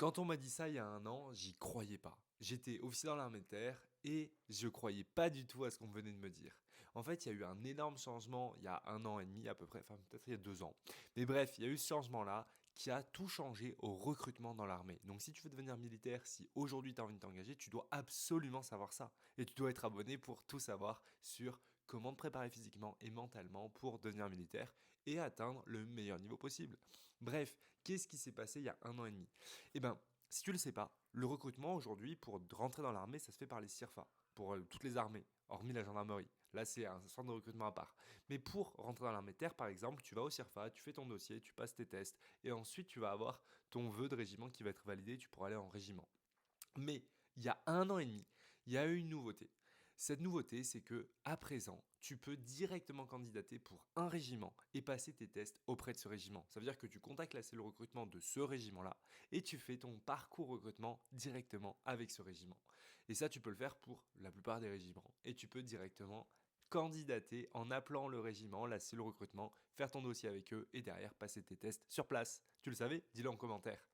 Quand on m'a dit ça il y a 1 an, j'y croyais pas. J'étais officier dans l'armée de terre et je croyais pas du tout à ce qu'on venait de me dire. En fait, il y a eu un énorme changement il y a 1 an et demi à peu près, enfin peut-être il y a 2 ans. Mais bref, il y a eu ce changement-là qui a tout changé au recrutement dans l'armée. Donc si tu veux devenir militaire, si aujourd'hui tu as envie de t'engager, tu dois absolument savoir ça. Et tu dois être abonné pour tout savoir sur comment te préparer physiquement et mentalement pour devenir militaire et atteindre le meilleur niveau possible. Bref, qu'est-ce qui s'est passé il y a 1 an et demi? Eh ben, si tu le sais pas, le recrutement aujourd'hui pour rentrer dans l'armée, ça se fait par les CIRFA, pour toutes les armées, hormis la gendarmerie. Là, c'est un centre de recrutement à part. Mais pour rentrer dans l'armée de terre, par exemple, tu vas au CIRFA, tu fais ton dossier, tu passes tes tests, et ensuite tu vas avoir ton vœu de régiment qui va être validé, tu pourras aller en régiment. Mais il y a 1 an et demi, il y a eu une nouveauté. Cette nouveauté, c'est que à présent, tu peux directement candidater pour un régiment et passer tes tests auprès de ce régiment. Ça veut dire que tu contactes la cellule recrutement de ce régiment-là et tu fais ton parcours recrutement directement avec ce régiment. Et ça, tu peux le faire pour la plupart des régiments. Et tu peux directement candidater en appelant le régiment, la cellule recrutement, faire ton dossier avec eux et derrière passer tes tests sur place. Tu le savais? Dis-le en commentaire.